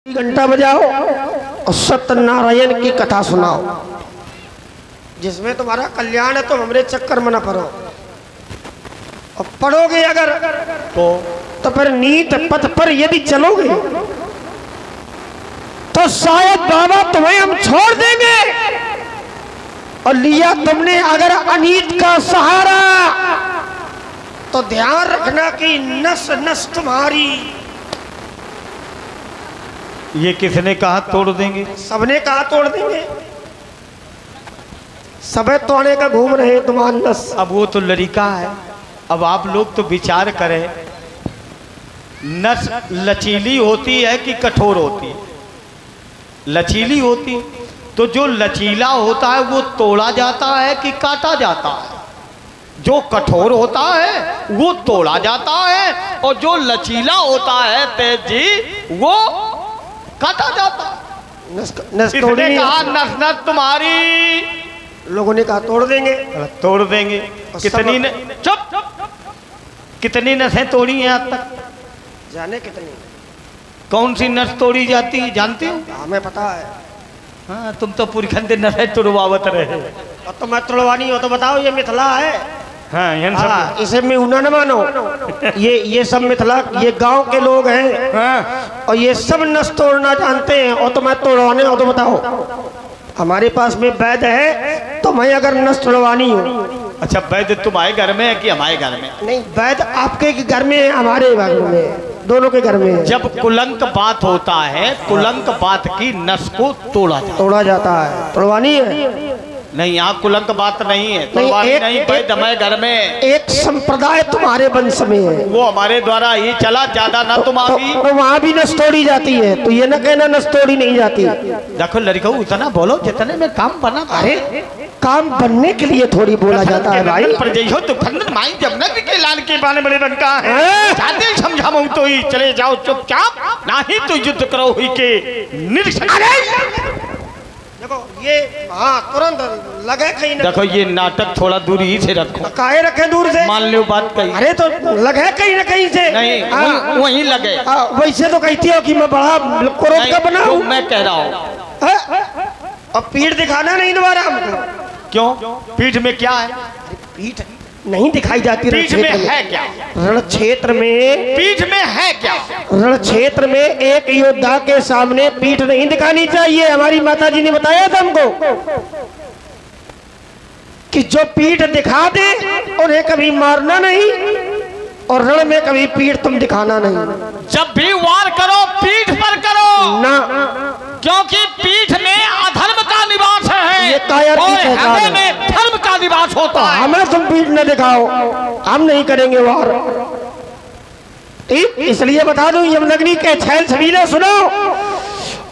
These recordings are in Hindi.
घंटा बजाओ और सत्यनारायण की कथा सुनाओ, जिसमें तुम्हारा कल्याण है। तुम हमरे चक्कर में न पड़ो, और पढ़ोगे अगर तो फिर नीत पथ पर यदि चलोगे तो शायद बाबा तुम्हें हम छोड़ देंगे। और लिया तुमने अगर अनीत का सहारा तो ध्यान रखना कि नस नस तुम्हारी। ये किसने कहा तोड़ देंगे? सबने कहा तोड़ देंगे, सबे तोड़ने का घूम रहे तुम्हारा नस। अब वो तो लड़का है, अब आप लोग तो विचार करें, नस लचीली होती है कि कठोर होती है? लचीली होती, तो जो लचीला होता है वो तोड़ा जाता है कि काटा जाता है? जो कठोर होता है वो तोड़ा जाता है, और जो लचीला होता है तेज जी वो काटा जाता है। नस तोड़ी कहा नस नस तुम्हारी, लोगों ने कहा तोड़ देंगे। तोड़ देंगे। कितनी ने चुप, कितनी नसें तोड़ी हैं आज तक? जाने कितनी। कौन सी नस तोड़ी जाती है जानते हो? हमें पता है। हाँ, तुम तो पूरी खंडे नसें तुड़वावत रहे। और तुम मैं तुड़वानी हो तो बताओ, ये मिथिला है। हाँ, इसे मैं उना न मानो। ये सब मिथिला, ये गांव के लोग हैं। हाँ। और ये सब नस तोड़ना जानते हैं, और तो मैं तोड़वाने हो तो बताओ। हमारे पास में वैद्य है, तो मैं अगर नस तोड़वानी हो। अच्छा, वैद्य तुम्हारे घर में है कि हमारे घर में? नहीं, वैद्य आपके घर में है, हमारे घर में है, दोनों के घर में है। जब कुलंक बात होता है, कुलंक बात की नस को तोड़ा जाता है। तोड़वानी है? नहीं, यहाँ कुलंक बात नहीं है, तोड़वानी नहीं। वैद्य हमारे घर में एक संप्रदाय तुम्हारे वंश में है, वो हमारे द्वारा ही चला, ज्यादा ना तुम्हारी। तो वहाँ भी नस तोड़ी जाती है, तो ये न कहना नस तोड़ी नहीं जाती। देखो लड़का, उतना बोलो जितने में काम बना। अरे काम बनने के लिए थोड़ी बोला जाता है भाई। पर जइहो तो खंडन माई जमनक के लाल के बाने बड़े बनका है। जाते समझाऊं तो ही चले जाओ चुपचाप, नहीं तो युद्ध करो हुई के निरीक्षण। देखो ये, हाँ तुरंत लगे कहीं न। देखो ये नाटक थोड़ा दूर ही से रखो। काहे रखे दूर से? मान लो बात कही। अरे तो लगे कहीं न कहीं से। नहीं, वहीं लगे। वैसे तो कहती हो कि मैं बड़ा क्रोध का बना हूँ। मैं कह रहा हूँ अब पीठ दिखाना नहीं दोबारा हमको। क्यों? पीठ में क्या है? पीठ नहीं दिखाई जाती। पीठ में है क्या? रण क्षेत्र में पीठ में है क्या? रण क्षेत्र में एक योद्धा के सामने पीठ नहीं दिखानी चाहिए। हमारी माता जी ने बताया था हमको कि जो पीठ दिखा दे उन्हें कभी मारना नहीं, और रण में कभी पीठ तुम दिखाना नहीं। जब भी वार करो पीठ पर करो ना, क्योंकि पीठ में अधर्म का निवास है, ये कायर की और हृदय में धर्म का निवास होता है। हमें तुम पीठ न दिखाओ, हम नहीं करेंगे वार। इसलिए बता दूं, यमनग्नि के छैल छबीले सुनो,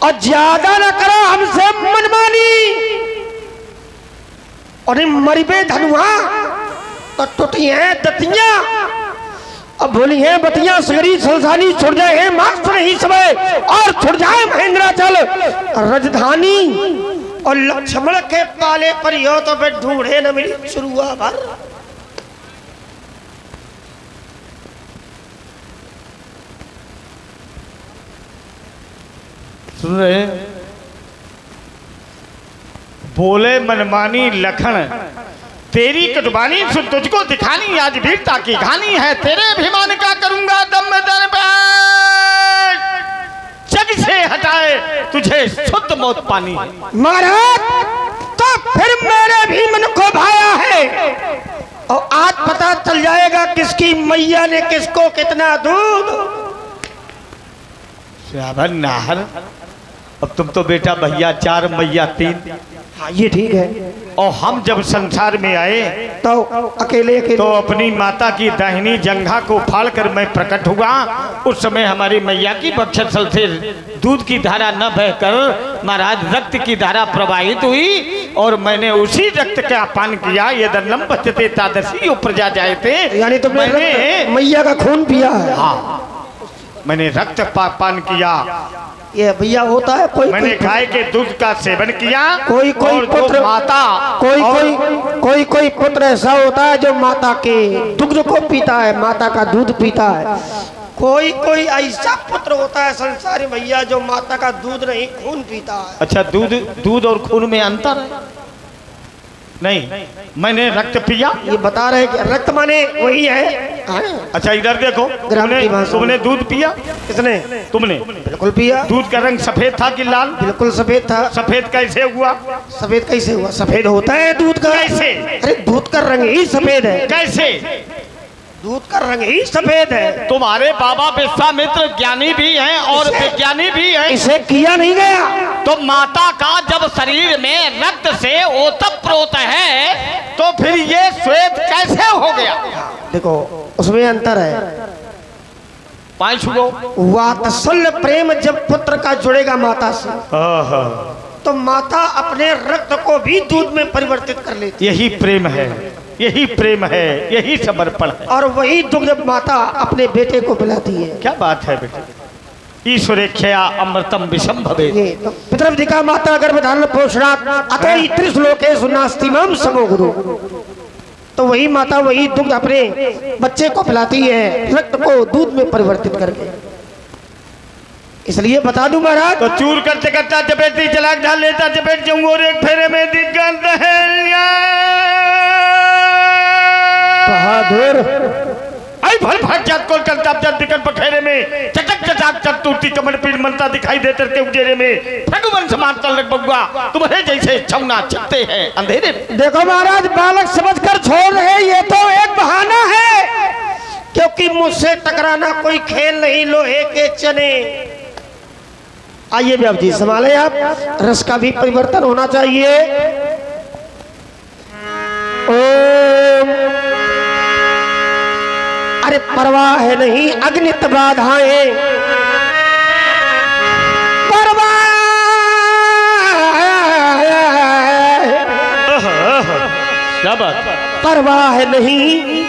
और ज्यादा न करो हमसे मनमानी। और मरिबे धनुआ तो टूटी है दतियां, अब भूली है बतियां सगरी सलसानी। छुड़ जाए है मार्क्स नहीं समय, और छुड़ जाए महेंद्राचल राजधानी। और लक्ष्मण के पाले पर हो तो फिर ढूंढे न मिली शुरुआ भर। सुन रहे? बोले मनमानी लखन तेरी कटवानी, सुन तुझको दिखानी आज वीरता की कहानी है। तेरे अभिमान का करूंगा दम दर जग से हटाए तुझे शुद्ध मौत पानी है। महाराज तो फिर मेरे भी मन को भाया है, और आज पता चल जाएगा किसकी मैया ने किसको कितना दूध। नाहर, अब तुम तो बेटा भैया 4 मैया 3। हाँ ये ठीक है। और हम जब संसार में आए तो अकेले तो अपनी माता की दाहिनी जंघा को फाड़कर मैं प्रकट हुआ। उस समय हमारी मैया की बक्षस्थल से दूध की धारा न बहकर महाराज रक्त की धारा प्रवाहित हुई, और मैंने उसी रक्त का पान किया। ये दन्नम बचते तादसी प्रजा जाए थे, यानी तुमने मैया का खून पिया है? हाँ, मैंने रक्त पान किया। ये भैया होता है कोई, मैंने गाय के दूध का सेवन किया। कोई पुत्र माता, कोई पुत्र ऐसा होता है जो माता के दुग्ध को पीता है, माता का दूध पीता है। कोई कोई ऐसा पुत्र होता है संसारी भैया जो माता का दूध नहीं खून पीता है। अच्छा, दूध और खून में अंतर है? नहीं, मैंने रक्त पिया। ये बता रहे कि रक्त माने वही है। अच्छा इधर देखो, तुमने दूध पिया? किसने? तुमने? बिल्कुल पिया। दूध का रंग सफेद था कि लाल? बिल्कुल सफेद था। सफेद कैसे हुआ? सफेद कैसे हुआ? सफेद होता है दूध का। कैसे? अरे दूध का रंग ही सफेद है। कैसे? दूध का रंग ही सफेद है। तुम्हारे बाबा विश्वामित्र ज्ञानी भी हैं और विज्ञानी भी हैं। इसे किया नहीं गया। तो माता का जब शरीर में रक्त से ओतप्रोत है तो फिर ये श्वेत कैसे हो गया? देखो उसमें अंतर है। पांच गो वात्सल्य प्रेम जब पुत्र का जुड़ेगा माता से तो माता अपने रक्त को भी दूध में परिवर्तित कर लेती। यही प्रेम है, यही प्रेम है, यही समर्पण है। और वही दुग्ध माता अपने बेटे को पिलाती है। क्या बात है बेटे। ईश्वरेख्या अमृतम विषम भवे। तो पितृवधिका माता गर्भधारण पोषणात् अतः त्रिश्लोकेषु नास्ति मम समो गुरु। तो वही माता वही दुग्ध अपने बच्चे को पिलाती है, रक्त को दूध में परिवर्तित करके। इसलिए बता दूं महाराज। तो चूर करते करता चपेटी चला ढाल लेता चपेट जाऊंगा और एक फेरे में दिक्कत है। बहादुर आई भल भाग जात कोल करता जब दिक्कत पखेरे में चटक चटाक चतुर्थी कमर पीर मनता दिखाई देते के उजेरे में भगवान समान तलक बगुआ तुम्हारे जैसे छौना चलते हैं अंधेरे। देखो महाराज, बालक समझकर छोड़ रहे, ये तो एक बहाना है, क्योंकि मुझसे टकराना कोई खेल नहीं, लोहे के चने। आइए व्याप जी संभाले आप, रस का भी परिवर्तन होना चाहिए। ओम। अरे परवाह है नहीं अग्नित बाधाएं, परवाह है नहीं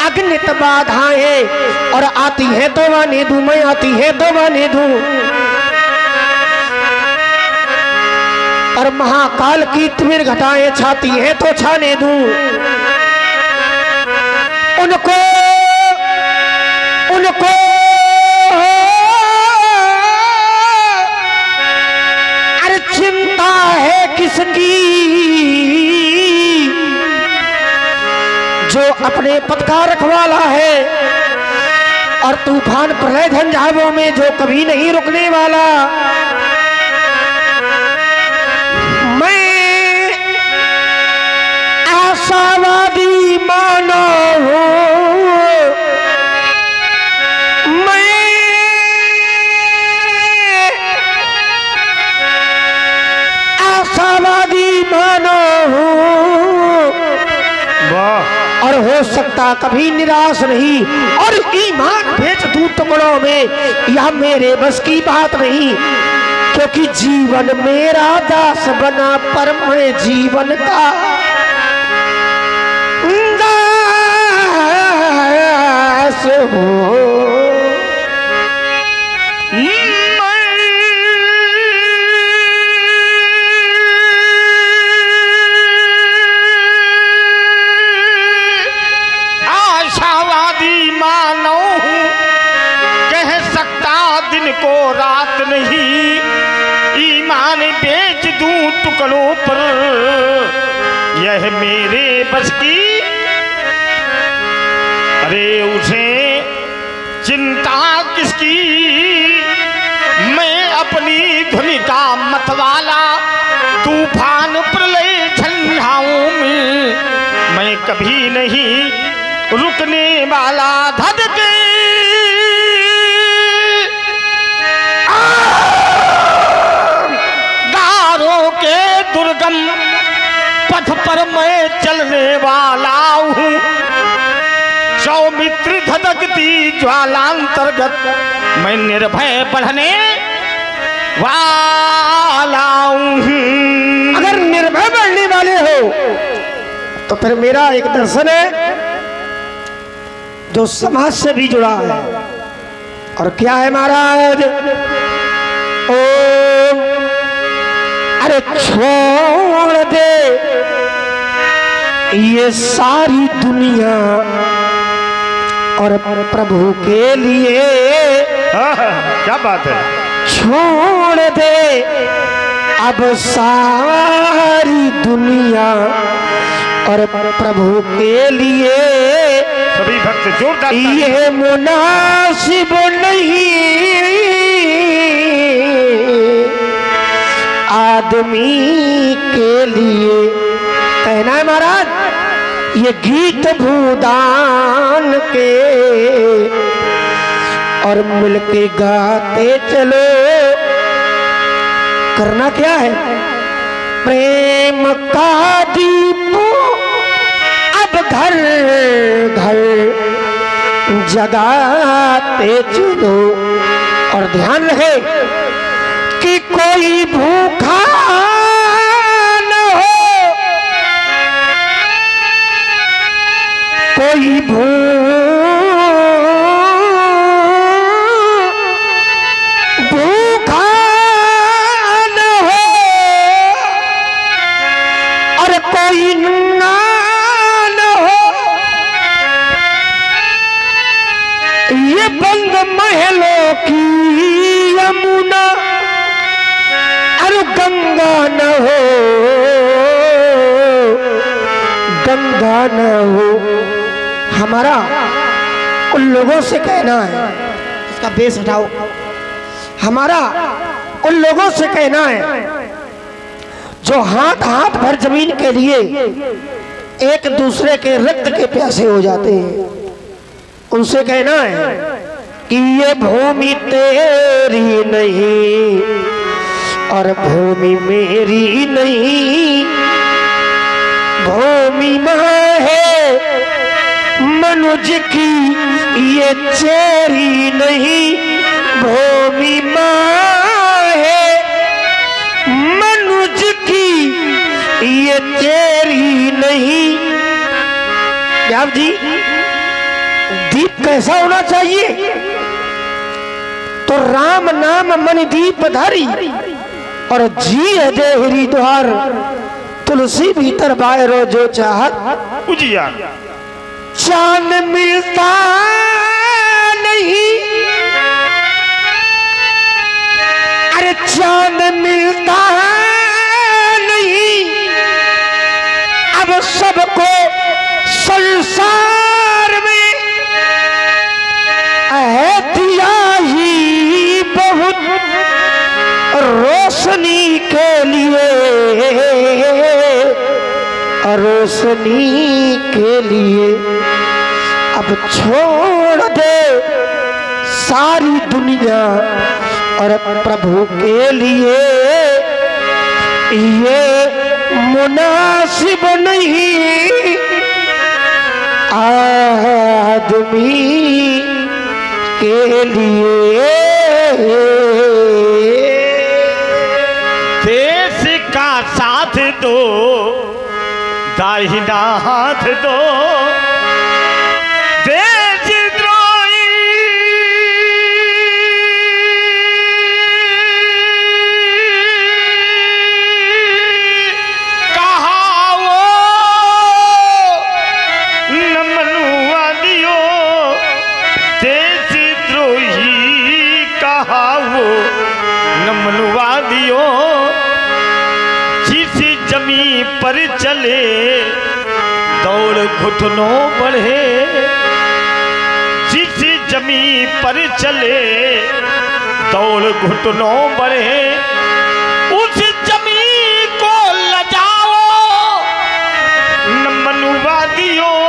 अग्नित बाधाएं, और आती है तो वाने दूं मैं, आती है तो वाने दूं। और महाकाल की तिमिर घटाएं छाती है तो छाने दूं। उनको उनको अरे चिंता है किसकी, जो अपने पद का रखवाला है, और तूफान प्रलय झंझावों में जो कभी नहीं रुकने वाला। मैं आशावादी मानो हूँ, मैं आशावादी मानो हूँ, और हो सकता कभी निराश नहीं, और ईमान बेच दूं टुकड़ों में, यह मेरे बस की बात नहीं, क्योंकि जीवन मेरा दास बना, पर मैं जीवन का दास हूँ। आशावादी मानो हूँ, कह सकता दिन को रात नहीं, ईमान बेच दूं टुकड़ों पर, यह मेरे बस की। अरे उसे चिंता किसकी, मैं अपनी धुनी का मतवाला, तूफान प्रलय झंझाओं में मैं कभी नहीं रुकने वाला। धधके गारों के दुर्गम पथ पर मैं चलने वाला हूँ, सौमित्र धधकती ज्वालांतर्गत मैं निर्भय बढ़ने वाला हूँ। अगर निर्भय बढ़ने वाले हो तो फिर मेरा एक दर्शन है जो समाज से भी जुड़ा है, और क्या है महाराज? ओम। अरे छोड़ दे ये सारी दुनिया, और प्रभु के लिए क्या बात है। छोड़ दे अब सारी दुनिया और प्रभु के लिए सभी भक्त जोरदार ये मुनासिब नहीं आदमी के लिए। कहना है महाराज ये गीत भूदान के और मिलके गाते चलो। करना क्या है? प्रेम का दीप अब घर घर जगाते चलो। और ध्यान रहे कि कोई भूखा न हो, कोई भूखा न हो और कोई नंगा न हो। ये बंद महलों की यमुना अरे गंगा न हो, गंगा न हो। हमारा उन लोगों से कहना है, इसका बेस हटाओ। हमारा उन लोगों से कहना है जो हाथ हाथ भर जमीन के लिए एक दूसरे के रक्त के प्यासे हो जाते हैं। उनसे कहना है कि ये भूमि तेरी नहीं और भूमि मेरी नहीं, भूमि मां है मनुज की ये चेरी नहीं, भूमि मां है मनुज की ये चेरी नहीं। आप जी दीप कैसा होना चाहिए? तो राम नाम मन दीप धारी और जी है देहरी द्वार, तुलसी भीतर बाहरो जो चाहत उजियार। चांद मिलता नहीं, अरे चांद मिलता नहीं, अब सबको संसार में दिया ही बहुत रोशनी के लिए, रोशनी के लिए। अब छोड़ दे सारी दुनिया और प्रभु के लिए ये मुनासिब नहीं आदमी के लिए। देश का साथ दो दाहिना हाथ दो, देशद्रोही कहा वो न मनुवादियों, देशद्रोही कहा वो न मनुवादियों। जिस जमी पर चले दौड़ घुटनों बढ़े, जिस जमी पर चले दौड़ घुटनों बढ़े, उस जमी को लजाओ न मनुवादियों।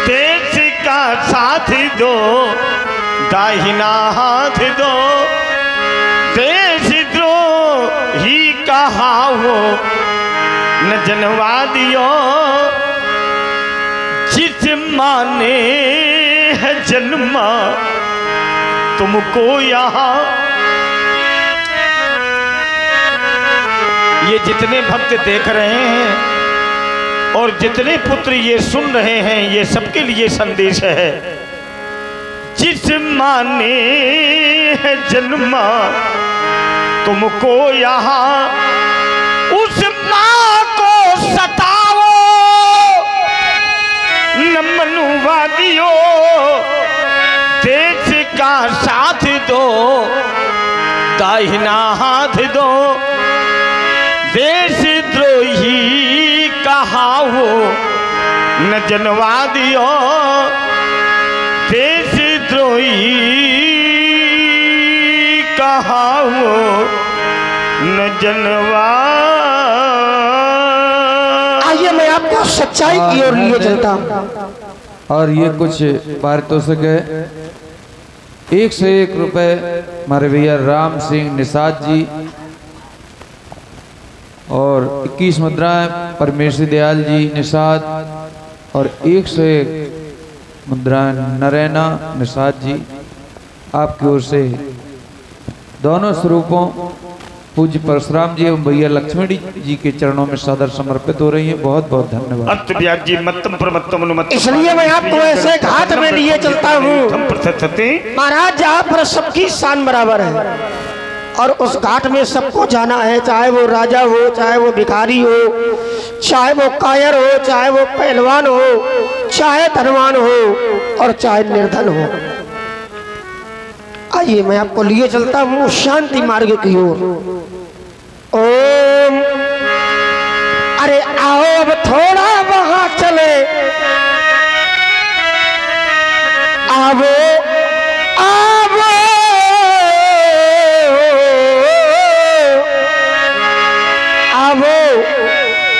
देश का साथ दो दाहिना हाथ दो, देशद्रोही कहा वो न जनवादियों। जिस माने है जन्मा तुमको यहाँ, ये जितने भक्त देख रहे हैं और जितने पुत्र ये सुन रहे हैं, ये सबके लिए संदेश है। जिस माने है जन्मा तुमको यहाँ, उस माँ को सताओ न मनुवादी दाहिना हाथ दो, देश द्रोही कहा वो न जनवा दियो, देश द्रोही कहा वो न जनवा। आइए मैं आपको सच्चाई की ओर लिए चलता हूँ। और ये कुछ पारितोषिक है। 101 रुपए हमारे भैया राम सिंह निषाद जी, और 21 मुद्राएं परमेश्वरी दयाल जी निषाद, और 101 मुद्राएं नरैना निषाद जी। आपकी ओर से दोनों स्वरूपों पूज्य परशुराम जी एवं भैया लक्ष्मण जी के चरणों में सादर समर्पित हो रही है। बहुत बहुत धन्यवाद। इसलिए मैं आपको ऐसे घाट में लिए चलता हूँ महाराज जहाँ पर सबकी शान बराबर है, और उस घाट में सबको जाना है, चाहे वो राजा हो, चाहे वो भिखारी हो, चाहे वो कायर हो, चाहे वो पहलवान हो, चाहे धनवान हो, और चाहे निर्धन हो। आइए मैं आपको लिए चलता हूँ शांति मार्ग की ओर। ओम। अरे आओ अब थोड़ा वहां चले, आवो आवो, आवो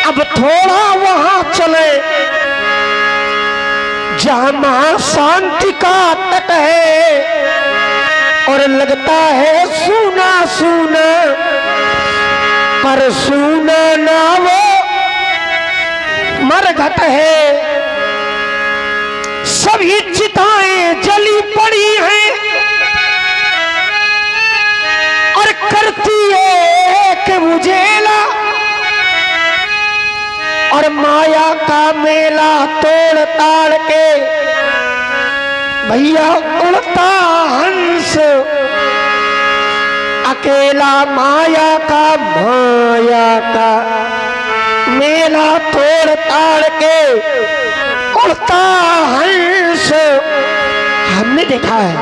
अब थोड़ा वहां चले, जहां महा शांति का तट है, और लगता है सूना सूना, पर सूना ना वो मरघट है। सभी चिताएं जली पड़ी हैं, और करती एक उजेला, और माया का मेला तोड़ ताड़ के भैया उड़ता हंस अकेला, माया का मेला तोड़ ताड़ के उड़ता हंस। हमने देखा है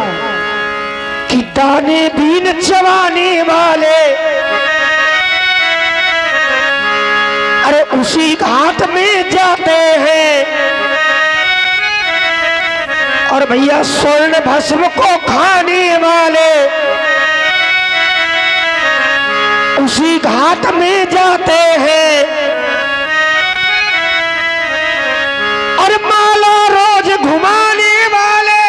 कि दाने बीन चबाने वाले अरे उसी घाट में जाते हैं, और भैया स्वर्ण भस्म को खाने वाले उसी घाट में जाते हैं, और माला रोज घुमाने वाले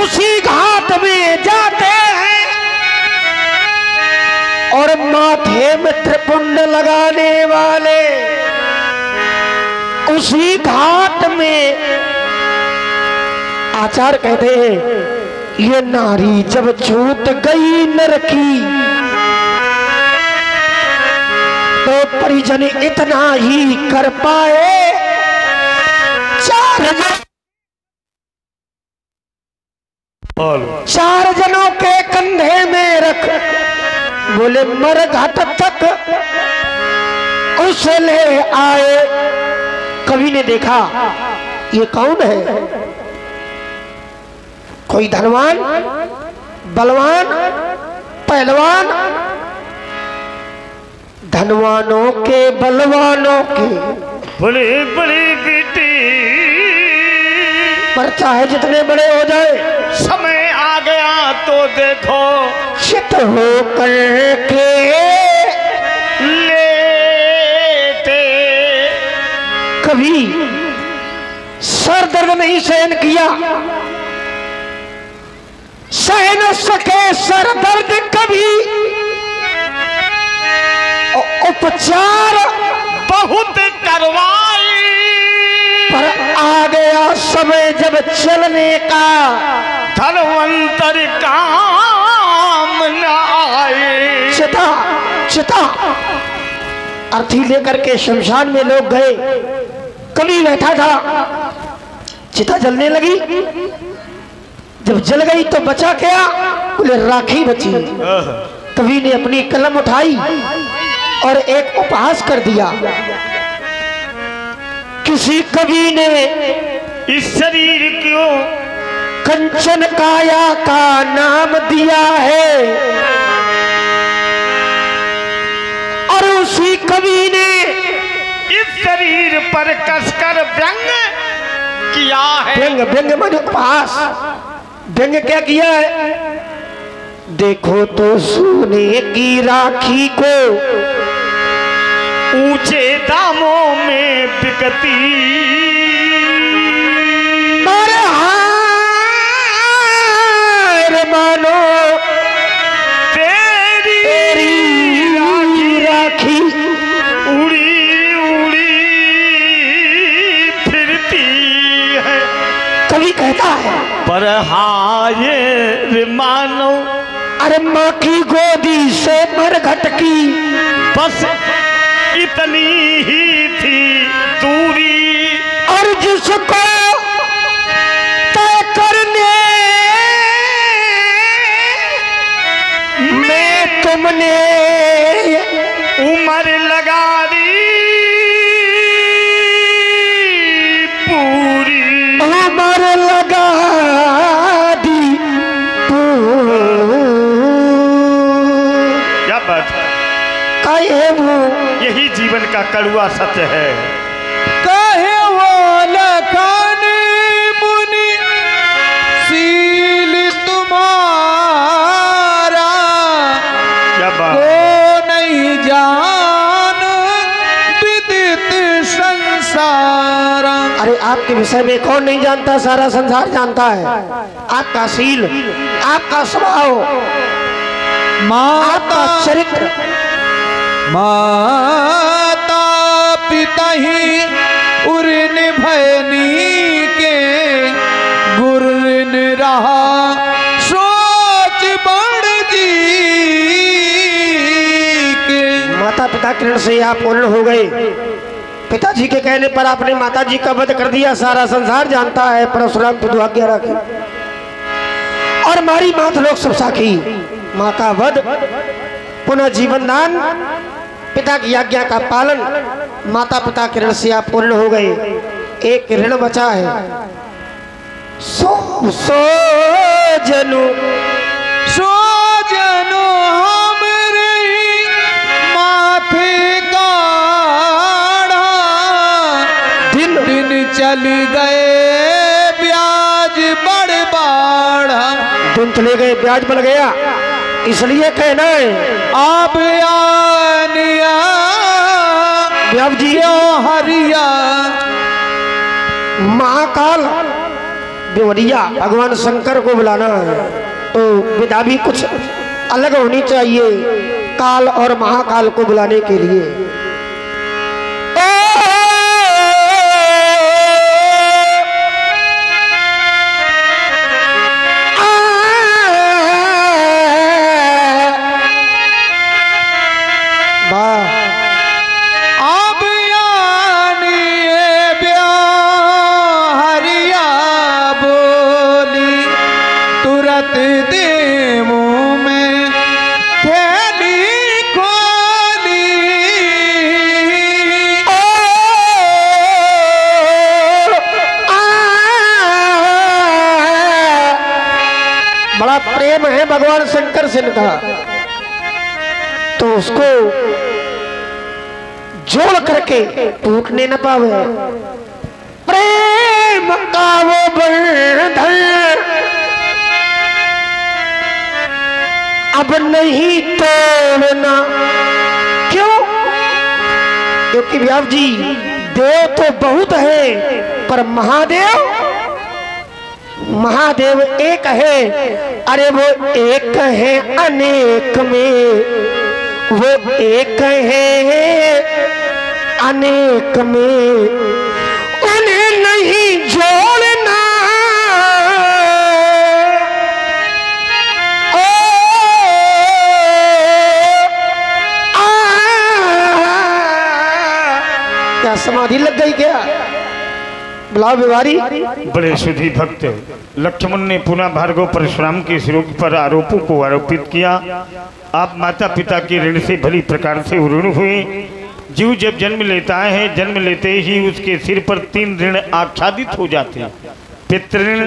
उसी घाट में जाते हैं, और माथे में त्रिपुंड लगाने वाले उसी घाट में। आचार्य कहते हैं ये नारी जब छूट गई नर की, तो परिजन इतना ही कर पाए, चार जनों के कंधे में रख बोले मर घाट तक उसे ले आए। कवि ने देखा ये कौन है, कोई धनवान बलवान पहलवान, धनवानों के बलवानों के बड़ी बड़ी बेटी, पर चाहे जितने बड़े हो जाए, समय आ गया तो देखो चित हो करके लेते। कभी सर दर्द नहीं सहन किया, सह न सके सर दर्द कभी, उपचार बहुत करवाई, पर आ गया समय जब चलने का, धनवंतर काम न आए। चिता चिता अर्थी लेकर के शमशान में लोग गए। कवि बैठा था, चिता जलने लगी, जब जल गई तो बचा क्या, बोले राखी बची। कवि ने अपनी कलम उठाई और एक उपहास कर दिया। किसी कवि ने इस शरीर को कंचन काया का नाम दिया है और उसी कवि ने इस शरीर पर कसकर व्यंग किया है। व्यंग व्यंग माने उपहास। व्यंग क्या किया है? देखो तो सोने की राखी को ऊंचे दामों में बिकती, अरे हार मानो तेरी राखी उड़ी उड़ी फिरती है। कवि कहता है पर हाय मानो, अरे माँ की गोदी से मरघट की बस इतनी ही थी दूरी, और जिसको तय करने में तुमने उम्र लगा दी पूरी। उम्र लगा दी क्या बात है, काहे वो यही जीवन का कड़वा सत्य है। कहे वो लखन मुनि सील तुम्हारा, क्या बात, को नहीं जान विदित संसार। अरे आपके विषय में कौन नहीं जानता? सारा संसार जानता है। आपका शील, आपका स्वभाव, आपका चरित्र। माता पिता ही उर्न भयनी के गुरुन रहा सोच बड़ जी के। माता पिता किरण से आप पूर्ण हो गए। पिताजी के कहने पर आपने माताजी का वध कर दिया। सारा संसार जानता है। परशुराम तो दुआज्ञा रखी और मारी मात लोक सबसा की। माँ का वध, पुनः जीवन दान, पिता की आज्ञा का पालन। माता पिता के ऋण से आप पूर्ण हो गए। एक ऋण बचा है, सो जनु हमरे माथे काढ़ा, दिन चली गए ब्याज बड़ बाढ़ा। दिन चले गए ब्याज बढ़ गया, इसलिए कहना है आप आनिया ब्याज जी हरिया। महाकाल देवरिया भगवान शंकर को बुलाना है तो विधा भी कुछ अलग होनी चाहिए काल और महाकाल को बुलाने के लिए। प्रेम है भगवान शंकर से कहा तो उसको जोड़ करके टूटने न पावे। प्रेम का वो बंधन अब नहीं तोड़ना। क्यों? क्योंकि व्यास जी देव तो बहुत है पर महादेव एक है। अरे वो एक है अनेक में, वो एक है अनेक में, उन्हें नहीं जोड़ना। ओ क्या समाधि लग गई क्या? बुलाओ बिवारी। बड़े शुद्धि भक्त लक्ष्मण ने पुनः भार्गव परशुराम के सिरों पर आरोपों को आरोपित किया। आप माता पिता के ऋण से भली प्रकार से ऋण हुए। जीव जब जन्म लेता है, जन्म लेते ही उसके सिर पर 3 ऋण आच्छादित हो जाते हैं। पितृण,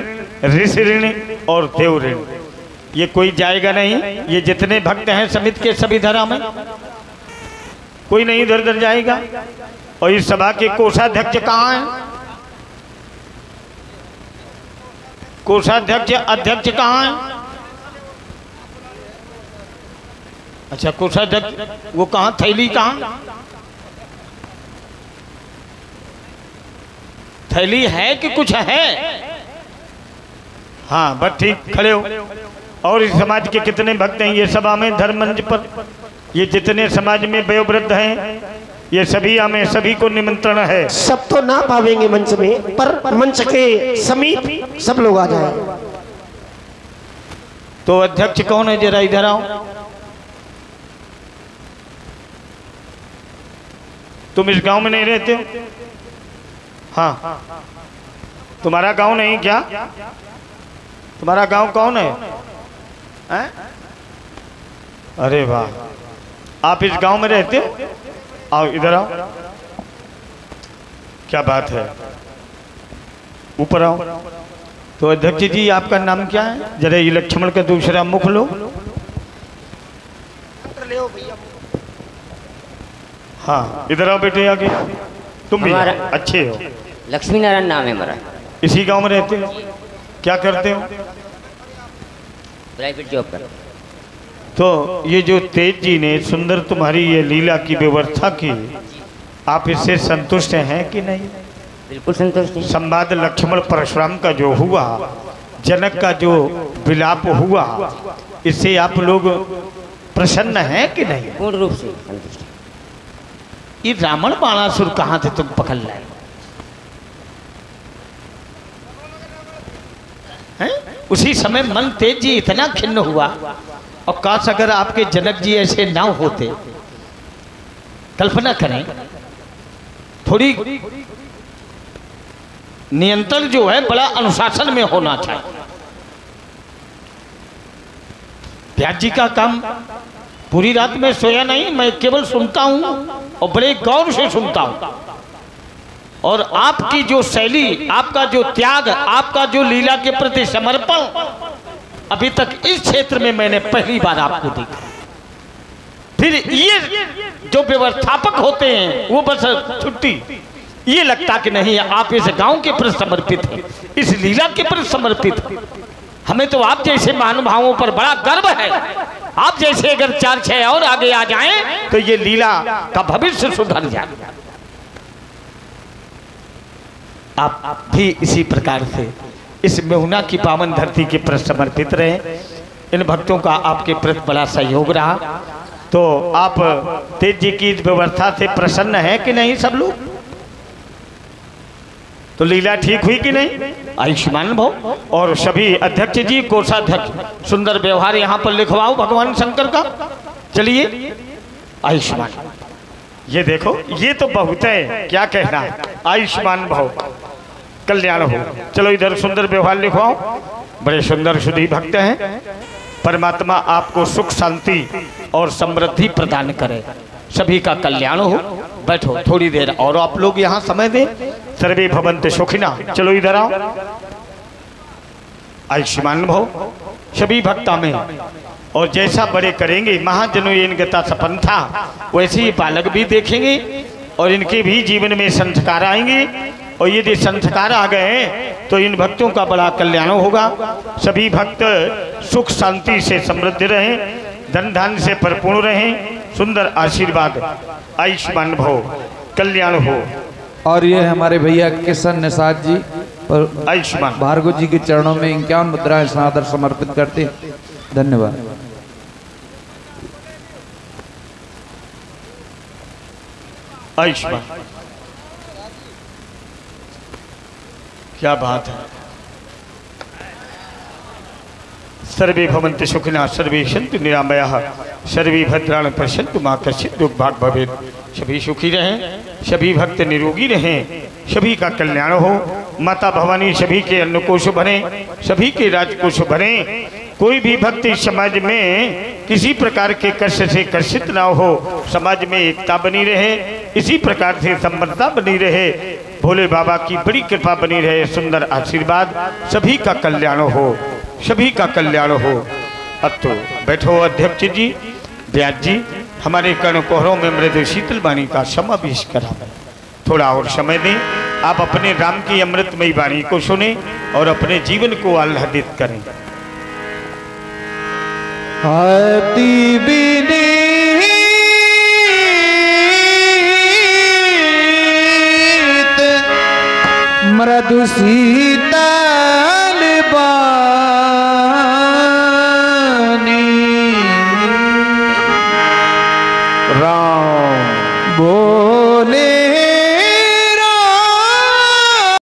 ऋषि ऋण और देव ऋण, ये कोई जाएगा नहीं। ये जितने भक्त हैं समिति के सभी धरा में, कोई नहीं इधर उधर जाएगा। और इस सभा के कोषाध्यक्ष कहाँ हैं? कोषाध्यक्ष अध्यक्ष कहाँ हैं? अच्छा कोषाध्यक्ष वो कहाँ, थैली कहाँ? थैली है कि कुछ है? हाँ बस ठीक, खड़े हो। और इस समाज के कितने भक्त हैं ये सभा में, धर्म मंच पर, ये जितने समाज में वयोवृद्ध हैं ये सभी हमें, सभी को निमंत्रण है। सब तो ना पावेंगे मंच में, पर मंच के समीप सब लोग आ जाए। तो अध्यक्ष कौन है, जरा इधर आओ। तुम इस गांव में नहीं रहते हो? हाँ, तुम्हारा गांव नहीं क्या? तुम्हारा गांव कौन है? हैं? अरे वाह, आप इस गांव में रहते हो? आओ इधर आओ, क्या बात है, ऊपर आओ। तो अध्यक्ष जी आपका नाम क्या है? जरा ये लक्ष्मण का दूसरा मुख लो। हाँ इधर आओ बेटे आगे। तुम भी अच्छे हो? लक्ष्मी नारायण नाम है हमारा। इसी गांव में रहते हो? क्या करते हो? प्राइवेट जॉब कर। तो ये जो तेज जी ने सुंदर तुम्हारी ये लीला की व्यवस्था की, आप इससे संतुष्ट हैं कि नहीं? बिल्कुल संतुष्ट हैं। संवाद लक्ष्मण परशुराम का जो हुआ, जनक का जो विलाप हुआ, इससे आप लोग प्रसन्न हैं कि नहीं? पूर्ण रूप से संतुष्ट। ये रावण बाणासुर कहाँ थे तुम पकड़ लाए हैं? उसी समय मन तेज जी इतना खिन्न हुआ, और काश अगर आपके जनक जी ऐसे ना होते। कल्पना करें, थोड़ी नियंत्रण जो है बड़ा अनुशासन में होना चाहिए। व्यास जी का काम, पूरी रात में सोया नहीं, मैं केवल सुनता हूं और बड़े गौर से सुनता हूं। और आपकी जो शैली, आपका जो त्याग, आपका जो लीला के प्रति समर्पण, अभी तक इस क्षेत्र में मैंने पहली बार आपको देखा। फिर ये जो व्यवस्थापक होते हैं वो बस छुट्टी, ये लगता कि नहीं आप इस गांव के प्रति समर्पित हैं, इस लीला के प्रति समर्पित हैं। हमें तो आप जैसे महानुभावों पर बड़ा गर्व है। आप जैसे अगर 4-6 और आगे आ जाएं तो ये लीला का भविष्य सुधर जाए। आप भी इसी प्रकार से इस मेहुना की पावन धरती के प्रति समर्पित रहे। इन भक्तों का आपके प्रति बड़ा सहयोग रहा। तो आप तेज जी की व्यवस्था से प्रसन्न हैं कि नहीं सब लोग? तो लीला ठीक हुई कि नहीं? आयुष्मान भव। और सभी अध्यक्ष जी, कोषाध्यक्ष, सुंदर व्यवहार यहाँ पर लिखवाओ भगवान शंकर का। चलिए आयुष्मान, ये देखो ये तो बहुत है, क्या कहना। आयुष्मान भव, कल्याण हो। चलो इधर सुंदर व्यवहार लिखवाओ। बड़े सुंदर शुद्धि भक्त हैं। परमात्मा आपको सुख शांति और समृद्धि प्रदान करे, सभी का कल्याण हो। बैठो थोड़ी देर और आप लोग यहाँ समय दें। सर्वे भवन्तु सुखिनः। चलो इधर आओ। आयुष्मान भव सभी भक्ता में। और जैसा बड़े करेंगे महाजनों ये इनगता सपन था, वैसे ही बालक भी देखेंगे और इनके भी जीवन में संस्कार आएंगे। और यदि संस्कार आ गए तो इन भक्तों का बड़ा कल्याण होगा। सभी भक्त सुख शांति से समृद्ध रहें, धन धान्य से परिपूर्ण रहें। सुंदर आशीर्वाद, आयुष्मान भव, कल्याण हो। और ये हमारे भैया किशन निषाद जी और आयुष्मान भार्गव जी के चरणों में 51 मुद्राएं सादर समर्पित करते। धन्यवाद। आयुष्मान, क्या बात है। सर्वे भवन्तु सुखिनः, सर्वे सन्तु निरामयाः, सर्वे भद्राणि पश्यन्तु मा कश्चित् दुर्भाग् भवेत्। सभी सुखी रहें, सभी भक्त निरोगी रहें, सभी का कल्याण हो। माता भवानी सभी के अन्नकोश भरें, सभी के राजकोष भरें। कोई भी भक्त इस समाज में किसी प्रकार के कष्ट से कष्टित ना हो, समाज में एकता बनी रहे, इसी प्रकार से समृद्धता बनी रहे। भोले बाबा की बड़ी कृपा बनी रहे, सुंदर आशीर्वाद, सभी का कल्याण हो, सभी का कल्याण हो। अब तो बैठो अध्यक्ष जी, व्यास जी, हमारे कर्णकोहरों में मृद शीतल वाणी का समावेश करा, थोड़ा और समय दें। आप अपने राम की अमृतमयी वाणी को सुने और अपने जीवन को आह्लादित करें। अति विनीत मृदु सीता